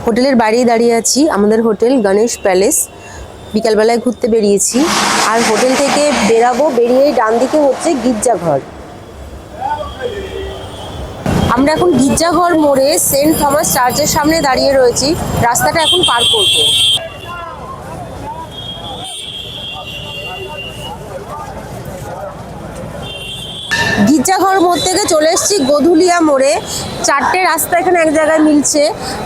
হোটেলের বাইরেই দাঁড়িয়ে আছি। আমাদের হোটেল গণেশ প্যালেস। বিকালবেলায় ঘুরতে বেরিয়েছি, আর হোটেল থেকে বেরাবো, বেরিয়েই ডান দিকে হচ্ছে গির্জাঘর। আমরা এখন গির্জাঘর মোড়ে সেন্ট থমাস চার্চের সামনে দাঁড়িয়ে রয়েছি। রাস্তাটা এখন পার করবো। গির্জাঘর মোড় থেকে চলে এসেছি গোধুলিয়া মোড়ে। চারটে রাস্তা এখানে এক জায়গায় মিলছে,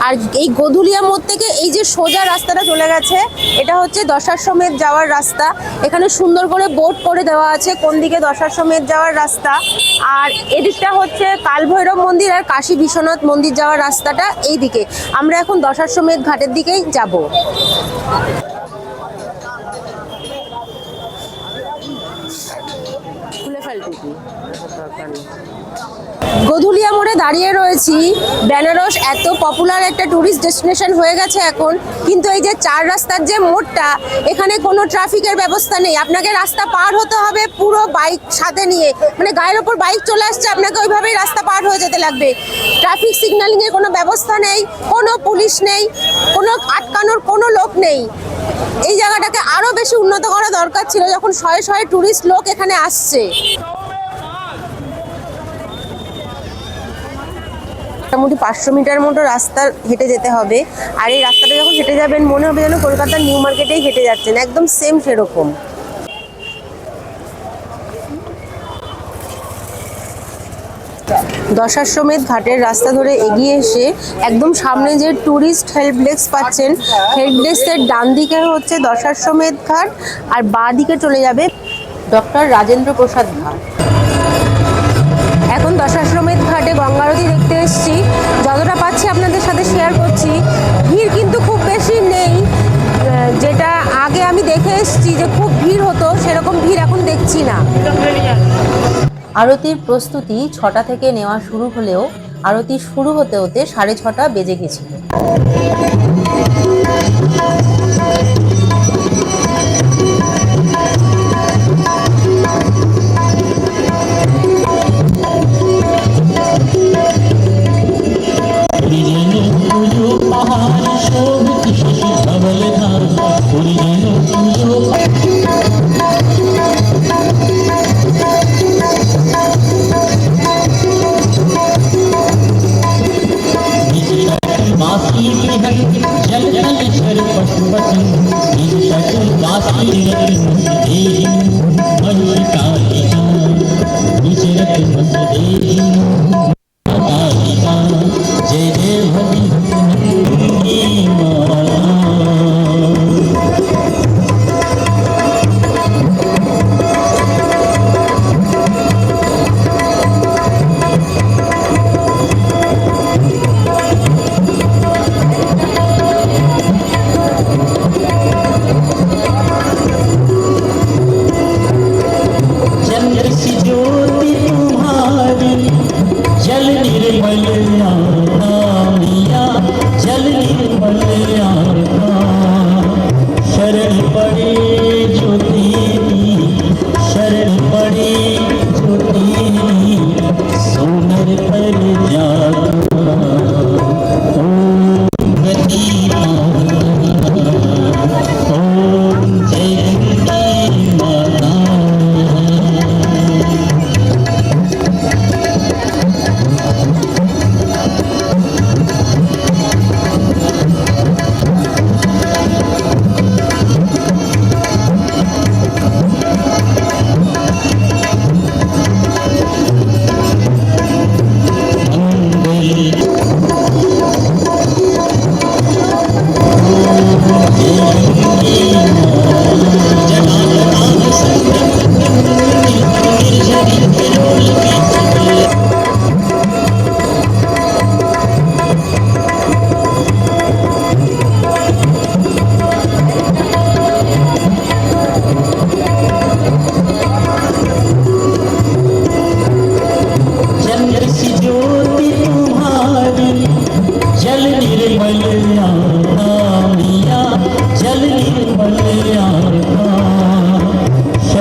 আর এই গোধুলিয়া মোড় থেকে এই যে সোজা রাস্তাটা চলে গেছে, এটা হচ্ছে দশাশ্বমেধ যাওয়ার রাস্তা। এখানে সুন্দর করে বোর্ড করে দেওয়া আছে কোন দিকে দশাশ্বমেধ যাওয়ার রাস্তা, আর এদিকটা হচ্ছে কালভৈরব মন্দির আর কাশী বিশ্বনাথ মন্দির যাওয়ার রাস্তাটা এই দিকে। আমরা এখন দশাশ্বমেধ ঘাটের দিকেই যাব। গোধুলিয়া মোড়ে দাঁড়িয়ে রয়েছি। বেনারস এত পপুলার একটা ট্যুরিস্ট ডেস্টিনেশন হয়ে গেছে এখন, কিন্তু এই যে চার রাস্তার যে মোড়টা, এখানে কোনো ট্রাফিকের ব্যবস্থা নেই। আপনাকে রাস্তা পার হতে হবে পুরো বাইক সাথে নিয়ে, মানে গায়ের ওপর বাইক চলে আসছে, আপনাকে ওইভাবেই রাস্তা পার হয়ে যেতে লাগবে। ট্রাফিক সিগন্যালিংয়ের কোনো ব্যবস্থা নেই, কোনো পুলিশ নেই, কোনো আটকানোর কোনো লোক নেই। এই জায়গাটাকে আরও বেশি উন্নত করা দরকার ছিল যখন শয়ে শয়ে ট্যুরিস্ট লোক এখানে আসছে। মোটামুটি 500 মিটার মতো রাস্তা হেঁটে যেতে হবে, আর এই রাস্তাটা যখন হেঁটে যাবেন মনে হবে যেন কলকাতার নিউ মার্কেটেই হেঁটে যাচ্ছেন, একদম সেম সেরকম। দশাশ্বমেধ ঘাটের রাস্তা ধরে এগিয়ে এসে একদম সামনে যে ট্যুরিস্ট হেল্প ডেস্ক পাচ্ছেন, হেল্প ডেস্কের ডান দিকে হচ্ছে দশাশ্বমেধ ঘাট, আর বাঁ দিকে চলে যাবে ডক্টর রাজেন্দ্র প্রসাদ ঘাট। এখন দশাশ্বমেধ ঘাটে গঙ্গা আরতি দেখতে এসেছি। যতটা পাচ্ছি আপনাদের সাথে শেয়ার করছি। ভিড় কিন্তু খুব বেশি নেই, যেটা আগে আমি দেখে এসেছি যে খুব ভিড় হতো, সেরকম ভিড় এখন দেখছি না। আরতির প্রস্তুতি 6টা থেকে নেওয়া শুরু হলেও আরতি শুরু হতে হতে 6:30 বেজে গেছিল। निर्मल मिया जल निर्मल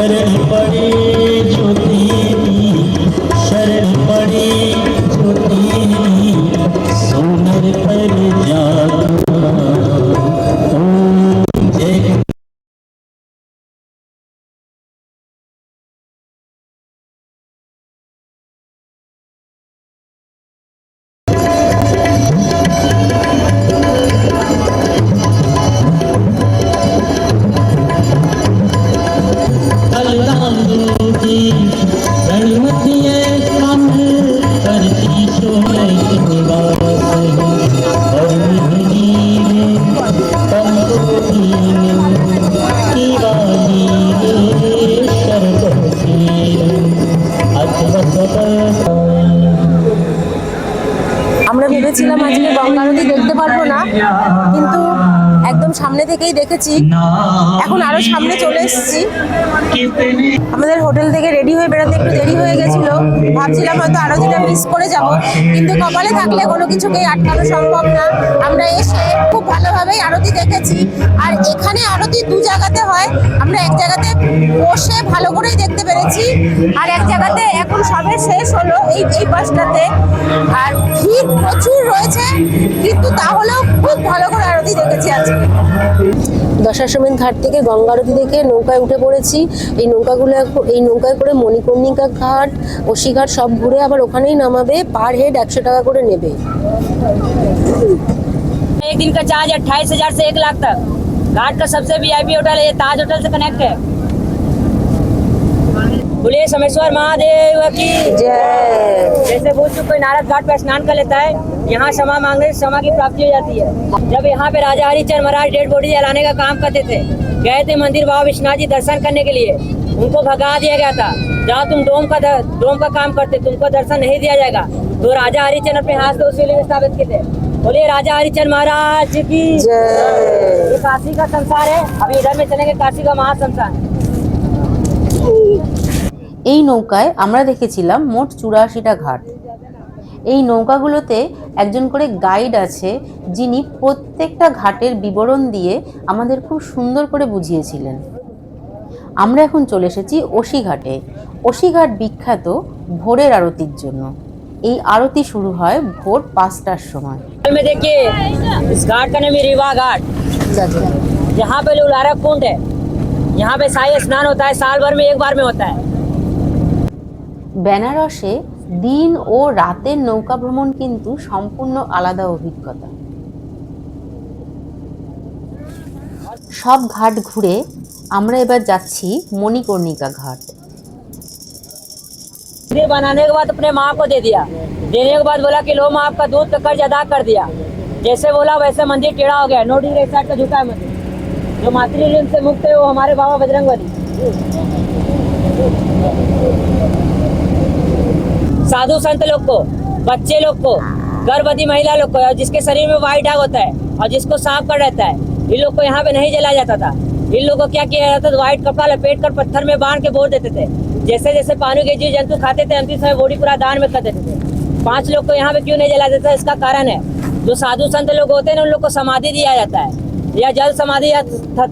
शरण पड़े जो तेरी शरण पड़े जो तेरी सोनर पर जाता ओम जय আমরা ভেবেছিলাম আজকে গঙ্গা নদী দেখতে পারবো না, কিন্তু একদম সামনে থেকেই দেখেছি। এখন আরো সামনে চলে এসেছি। আমাদের হোটেল থেকে রেডি হয়ে বেরোতে একটু দেরি হয়ে গেছিল, ভাবছিলাম হয়তো আরতিটা মিস করে যাব, কিন্তু কপালে থাকলে কোনো কিছুকেই আটকানো সম্ভব না। আমরা এসে খুব ভালোভাবেই আরতি দেখেছি। আর এখানে আরতি দু জায়গাতে হয়, আমরা এক জায়গাতে বসে ভালো করেই দেখতে পেরেছি, আর এক জায়গাতে এখন সবে শেষ হলো এই বাসটাতে। আর ভিড় প্রচুর রয়েছে, কিন্তু তাহলেও খুব ভালো করে আরতি দেখেছি আজকে। দশাশ্বমেধ ঘাট থেকে গঙ্গা আরতি দেখে নৌকায় উঠে পড়েছি। এই নৌকায় করে মণিকর্ণিকা ঘাট, অসিঘাট সব ঘুরে আবার ওখানেই নামাবে। পার হেড 100 টাকা করে নেবে। एक दिन का चार्ज 28,000 से 1 लाख तक। घाट का सबसे वीआईपी होटल है, ये ताज होटल से कनेक्ट है। बोलिए सोमेश्वर महादेव की जय। जैसे बोल चुके कोई नारद घाट पर स्नान कर लेता है, यहाँ क्षमा मांगने से क्षमा की प्राप्ति हो जाती है। जब यहाँ पे राजा हरिचंद महाराज डेड बॉडी जलाने का काम करते थे, गए थे मंदिर बाबा विश्वनाथ जी दर्शन करने के लिए, उनको भगा दिया गया था। जहाँ तुम डोम का काम करते, तुमको दर्शन नहीं दिया जाएगा। तो राजा हरिचंद अपने हाथ से उसी लिए स्थापित किए थे। बोलिए राजा हरिचंद महाराज की जय। ये काशी का संसार है। अभी इधर में चलेंगे काशी का महासंसार। এই নৌকায় আমরা দেখেছিলাম মোট 84টা ঘাট। এই নৌকাগুলোতে একজন করে গাইড আছে, যিনি প্রত্যেকটা ঘাটের বিবরণ দিয়ে আমাদের খুব সুন্দর করে বুঝিয়েছিলেন। আমরা এখন চলে এসেছি অসিঘাটে। অসিঘাট বিখ্যাত ভোরের আরতির জন্য। এই আরতি শুরু হয় ভোর 5টার সময়। में देखिए इस घाट का नाम है रीवा घाट। यहाँ पे लुलारा कुंड है। यहाँ पे शाही स्नान होता है, साल भर में एक बार में होता है। বেনারসে দিন ও রাতের নৌকা ভ্রমণ কিন্তু সম্পূর্ণ আলাদা অভিজ্ঞতা। সব ঘাট ঘুরে আমরা এবার যাচ্ছি মণিকর্ণিকা ঘাট। मंदिर बनाने के बाद अपने माँ को दे दिया। देने के बाद बोला कि लो माँ आपका दूध का कर्ज अदा कर दिया। जैसे बोला वैसे मंदिर टेढ़ा हो गया। 9 डिग्री साइड का झुका है मंदिर। जो मातृ ऋण से मुक्त है वो हमारे बाबा बजरंगबली। साधु संत लोग को, बच्चे लोग को, गर्भवती महिला लोग को, और जिसके शरीर में व्हाइट दाग होता है और जिसको सांप कर रहता है, इन लोग को यहाँ पे नहीं जलाया जाता था। इन लोगों को क्या किया जाता था, व्हाइट कपड़ा लपेट कर पत्थर में बांध के बोल देते थे। जैसे जैसे पानी के जीव जंतु खाते थे, अंतिम समय बॉडी पूरा दान में कर देते थे। 5 लोग को यहाँ पे क्यों नहीं जलाया जाता, इसका कारण है जो साधु संत लोग होते हैं ना, उन लोग को समाधि दिया जाता है, या जल समाधि या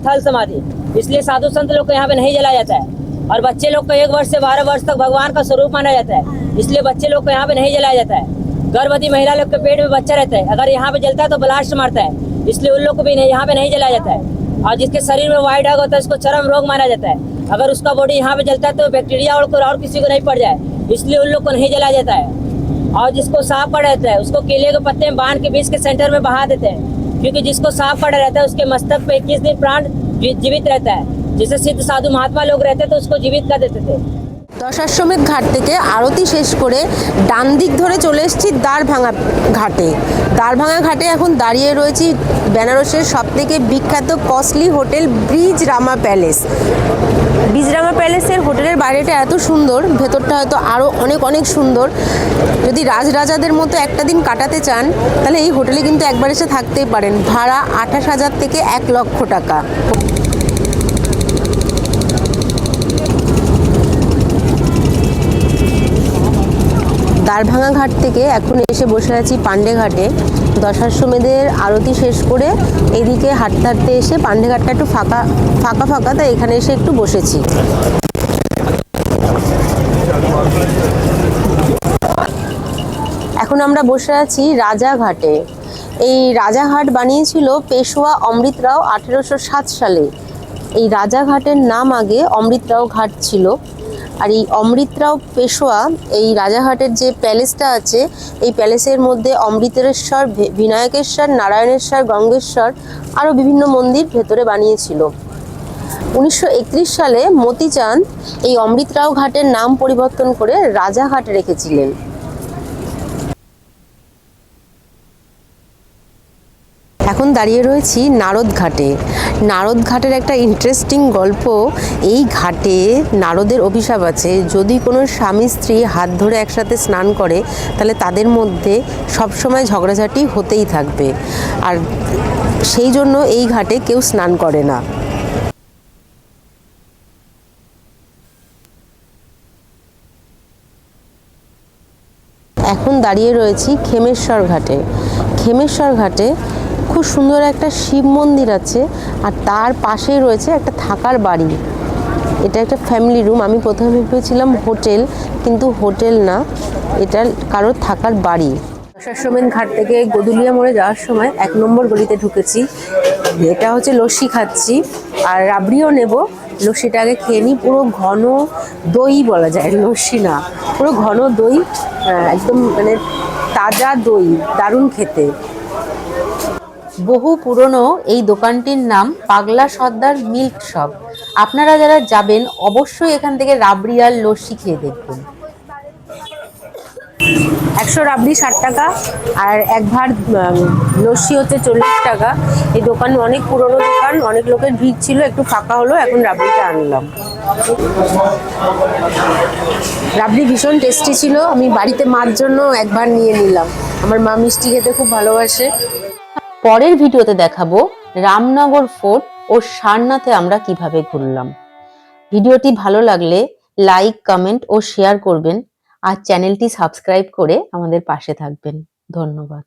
थल समाधि। इसलिए साधु संत लोग को यहाँ पे नहीं जलाया जाता है। और बच्चे लोग को 1 वर्ष से 12 वर्ष तक भगवान का स्वरूप माना जाता है, इसलिए बच्चे लोग को यहाँ पे नहीं जलाया जाता है। गर्भवती महिला लोग के पेट में बच्चा रहता है, अगर यहाँ पे जलता है तो ब्लास्ट मारता है, इसलिए उन लोग को भी यहाँ पे नहीं जलाया जाता है। और जिसके शरीर में व्हाइट दाग होता है उसको चर्म रोग माना जाता है, अगर उसका बॉडी यहाँ पे जलता है तो बैक्टीरिया और किसी को नहीं पड़ जाए, इसलिए उन लोग को नहीं जलाया जाता है। और जिसको सांप पड़ा रहता है उसको केले के पत्ते में बांध के बीच के सेंटर में बहा देते हैं, क्योंकि जिसको सांप पड़ा रहता है उसके मस्तक पे 21 दिन प्राण जीवित रहता है। जैसे सिद्ध साधु महात्मा लोग रहते तो उसको जीवित कर देते थे। দশাশ্বমেধ ঘাট থেকে আরতি শেষ করে ডান দিক ধরে চলে এসেছি দ্বারভাঙা ঘাটে। দ্বারভাঙা ঘাটে এখন দাঁড়িয়ে রয়েছি বেনারসের সবথেকে বিখ্যাত কস্টলি হোটেল ব্রিজ রামা প্যালেস। ব্রিজ রামা প্যালেসের হোটেলের বাইরেটা এত সুন্দর, ভেতরটা হয়তো আরও অনেক সুন্দর। যদি রাজরাজাদের মতো একটা দিন কাটাতে চান তাহলে এই হোটেলে কিন্তু একবার এসে থাকতেই পারেন। ভাড়া 28,000 থেকে 1 লক্ষ টাকা। দ্বারভাঙা ঘাট থেকে এখন এসে বসে আছি পান্ডে ঘাটে। দশাশ্বমেধের আরতি শেষ করে এদিকে হাঁটতে হাঁটতে এসে পান্ডে ঘাটটা একটু ফাঁকা তাই এখানে এসে একটু বসেছি। এখন আমরা বসে আছি রাজাঘাটে। এই রাজাঘাট বানিয়েছিল পেশোয়া অমৃতরাও 1807 সালে। এই রাজাঘাটের নাম আগে অমৃতরাও ঘাট ছিল। আর এই অমৃতরাও পেশোয়া এই রাজাঘাটের যে প্যালেসটা আছে, এই প্যালেসের মধ্যে অমৃতেশ্বর, বিনায়কেশ্বর, নারায়ণেশ্বর, গঙ্গেশ্বর আরও বিভিন্ন মন্দির ভেতরে বানিয়েছিল। 1931 সালে মতিচাঁদ এই অমৃতরাও ঘাটের নাম পরিবর্তন করে রাজাঘাট রেখেছিলেন। এখন দাঁড়িয়ে রয়েছি নারদ ঘাটে। নারদ ঘাটের একটা ইন্টারেস্টিং গল্প। এই ঘাটে নারদের অভিশাপ আছে, যদি কোনো স্বামী স্ত্রী হাত ধরে একসাথে স্নান করে তাহলে তাদের মধ্যে সবসময় ঝগড়াঝাটি হতেই থাকবে, আর সেই জন্য এই ঘাটে কেউ স্নান করে না। এখন দাঁড়িয়ে রয়েছি খেমেশ্বর ঘাটে। খেমেশ্বর ঘাটে খুব সুন্দর একটা শিব মন্দির আছে, আর তার পাশেই রয়েছে একটা থাকার বাড়ি। এটা একটা ফ্যামিলি রুম। আমি প্রথমে ভেবেছিলাম হোটেল, কিন্তু হোটেল না, এটা কারোর থাকার বাড়ি। দশাশ্বমেধ ঘাট থেকে গদুলিয়া মোড়ে যাওয়ার সময় 1 নম্বর গলিতে ঢুকেছি। এটা হচ্ছে লস্যি খাচ্ছি, আর রাবড়িও নেব। লস্যিটা আগে খেয়ে নিই। পুরো ঘন দই বলা যায়, লস্যি না, পুরো ঘন দই, একদম মানে তাজা দই, দারুণ খেতে। বহু পুরনো এই দোকানটির নাম পাগলা সর্দার মিল্ক শপ। আপনারা যারা যাবেন অবশ্যই এখান থেকে রাবড়ি আর লস্যি খেয়ে দেখবেন। 100 রাবড়ি 60 টাকা, আর 1 ভাঁড় লস্যি হচ্ছে 40 টাকা। এই দোকান অনেক পুরনো দোকান, অনেক লোকের ভিড় ছিল, একটু ফাঁকা হলো, এখন রাবড়িটা আনলাম। রাবড়ি ভীষণ টেস্টি ছিল। আমি বাড়িতে মার জন্য 1 ভাঁড় নিয়ে নিলাম। আমার মা মিষ্টি খেতে খুব ভালোবাসে। পরের ভিডিওতে দেখাবো রামনগর ফোর্ট ও সারনাথে আমরা কিভাবে ঘুরলাম। ভিডিওটি ভালো লাগলে লাইক, কমেন্ট ও শেয়ার করবেন, আর চ্যানেলটি সাবস্ক্রাইব করে আমাদের পাশে থাকবেন। ধন্যবাদ।